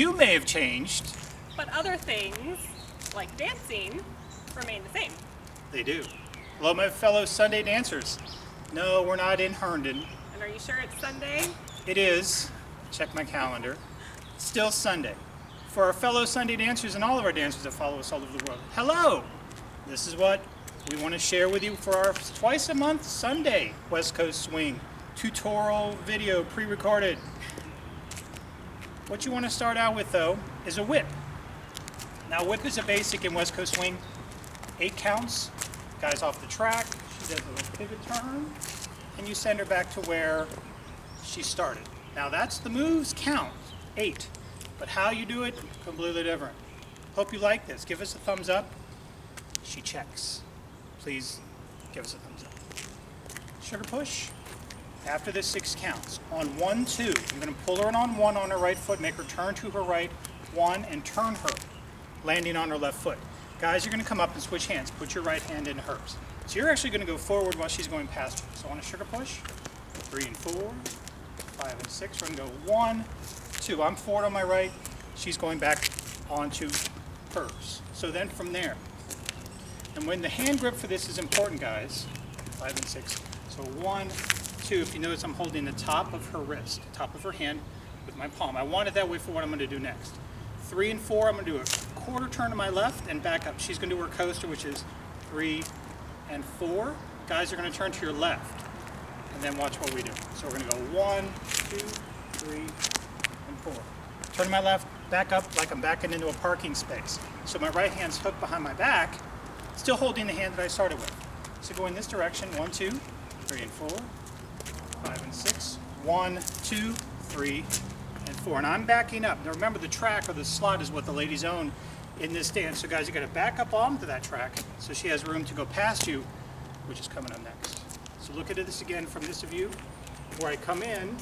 You may have changed. But other things, like dancing, remain the same. They do. Hello, my fellow Sunday dancers. No, we're not in Herndon. And are you sure it's Sunday? It is. Check my calendar. It's still Sunday. For our fellow Sunday dancers and all of our dancers that follow us all over the world, hello! This is what we want to share with you for our twice a month Sunday West Coast Swing tutorial video pre-recorded. What you want to start out with though is a whip. Now whip is a basic in West Coast Swing. 8 counts, guy's off the track, she does a little pivot turn, and you send her back to where she started. Now that's the moves count, 8. But how you do it, completely different. Hope you like this. Give us a thumbs up. She checks. Please give us a thumbs up. Sugar push. After the 6 counts, on 1, 2, you're going to pull her in on 1 on her right foot, make her turn to her right, 1, and turn her, landing on her left foot. Guys, you're going to come up and switch hands. Put your right hand in hers. So you're actually going to go forward while she's going past you. So on a sugar push, 3 and 4, 5 and 6. We're going to go 1, 2. I'm forward on my right. She's going back onto hers. So then from there, and when the hand grip for this is important, guys, 5 and 6. So 1, 2, if you notice I'm holding the top of her wrist, top of her hand with my palm. I want it that way for what I'm going to do next. 3 and 4, I'm going to do a quarter turn to my left and back up. She's going to do her coaster, which is 3 and 4. Guys are going to turn to your left and then watch what we do. So we're going to go 1, 2, 3, and 4. Turn to my left, back up like I'm backing into a parking space. So my right hand's hooked behind my back, still holding the hand that I started with. So go in this direction, 1, 2, 3, and 4. 5 and 6. 1, 2, 3, and 4. And I'm backing up. Now remember, the track or the slot is what the ladies own in this dance. So guys, you got to back up onto that track so she has room to go past you, which is coming up next. So look at this again from this view, where I come in,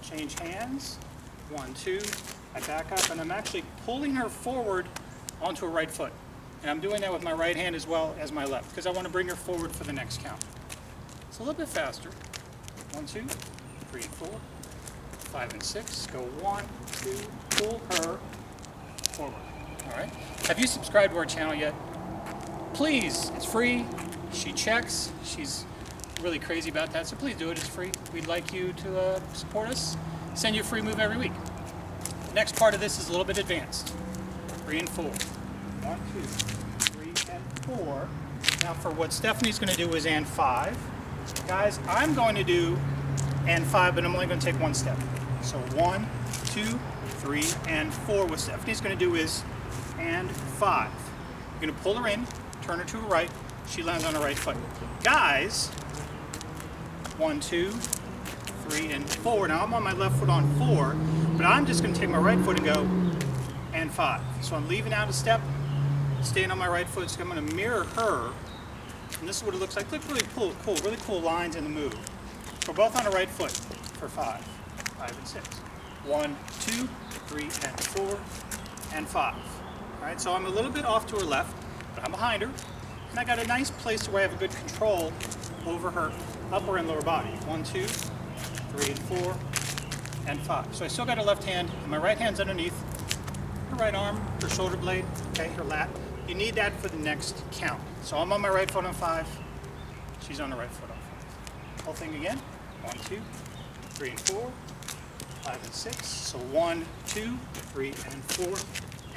change hands, 1, 2, I back up, and I'm actually pulling her forward onto her right foot. And I'm doing that with my right hand as well as my left, because I want to bring her forward for the next count. It's a little bit faster. 1, 2, 3, and 4, 5 and 6. Go 1, 2, pull her forward. All right. Have you subscribed to our channel yet? Please, it's free. She checks. She's really crazy about that, so please do it. It's free. We'd like you to support us. Send you a free move every week. The next part of this is a little bit advanced. 3 and 4. 1, 2, 3, and 4. Now for what Stephanie's going to do is and 5. Guys, I'm going to do and 5, but I'm only going to take 1 step. So 1, 2, 3, and 4. What Stephanie's going to do is and 5. You're going to pull her in, turn her to her right. She lands on her right foot. Guys, 1, 2, 3, and 4. Now I'm on my left foot on 4, but I'm just going to take my right foot and go and 5. So I'm leaving out a step, staying on my right foot. So I'm going to mirror her. And this is what it looks like. Look really cool, really cool lines in the move. We're both on the right foot for 5 and 6. 1, 2, 3, and 4, and 5. All right, so I'm a little bit off to her left, but I'm behind her. And I got a nice place where I have a good control over her upper and lower body. 1, 2, 3, and 4, and 5. So I still got her left hand, and my right hand's underneath her right arm, her shoulder blade, okay, her lat. You need that for the next count. So I'm on my right foot on 5. She's on the right foot on 5. Whole thing again. 1, 2, 3, and 4, 5 and 6. So 1, 2, 3, and 4,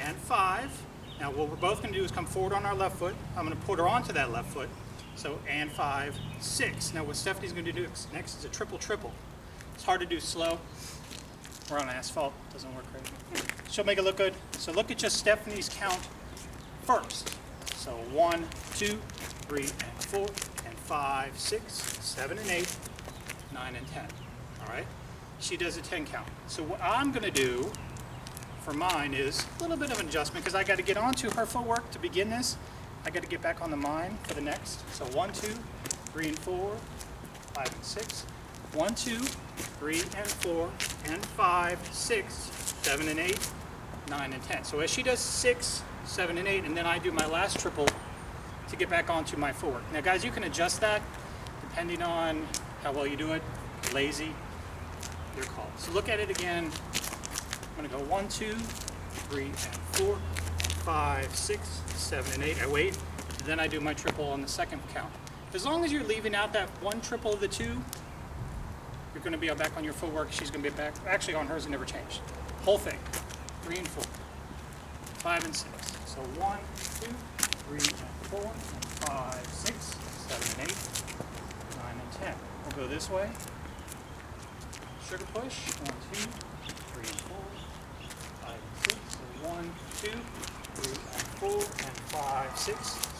and 5. Now what we're both going to do is come forward on our left foot. I'm going to put her onto that left foot. So and 5, 6. Now what Stephanie's going to do next is a triple triple. It's hard to do slow. We're on asphalt. Doesn't work right. She'll make it look good. So look at just Stephanie's count first. So 1, 2, 3, and 4, and 5, 6, 7, and 8, 9, and 10. All right? She does a 10 count. So what I'm going to do for mine is a little bit of an adjustment because I got to get onto her footwork to begin this. I got to get back on the mine for the next. So 1, 2, 3, and 4, 5, and 6. 1, 2, 3, and 4, and 5, 6, 7, and 8, 9, and 10. So as she does 6, 7, and 8, and then I do my last triple to get back onto my footwork. Now guys, you can adjust that depending on how well you do it. Lazy, your call. So look at it again I'm gonna go 1, 2, 3, and 4, 5, 6, 7, and 8. I wait, and then I do my triple on the second count. As long as you're leaving out that one triple of the 2, you're gonna be back on your footwork. She's gonna be back. Actually, on hers, it never changed. Whole thing. 3 and 4, 5 and 6. So 1, 2, 3, and 4, and 5, 6, 7, and 8, 9, and 10. We'll go this way. Sugar push. 1, 2, 3, and 4, 5, and 6. So 1, 2, 3, and 4, and 5, 6,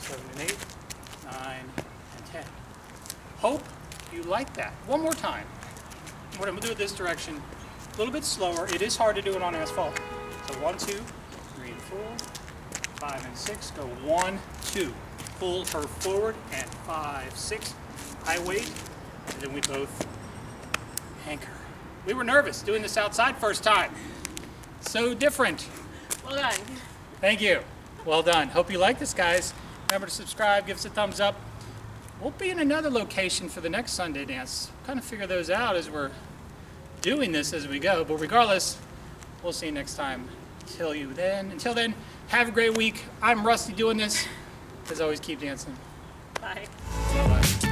7, and 8, 9, and 10. Hope you like that. One more time. What I'm gonna do it this direction, a little bit slower. It is hard to do it on asphalt. So 1, 2, 3, and 4, 5, and 6. Go 1, 2. Pull her forward, and 5, 6. I wait, and then we both anchor. We were nervous doing this outside first time. So different. Well done. Thank you. Well done. Hope you like this, guys. Remember to subscribe, give us a thumbs up. We'll be in another location for the next Sunday dance. Kind of figure those out as we're doing this as we go. But regardless, we'll see you next time. Until then, have a great week. I'm Rusty doing this. As always, keep dancing. Bye. Bye-bye.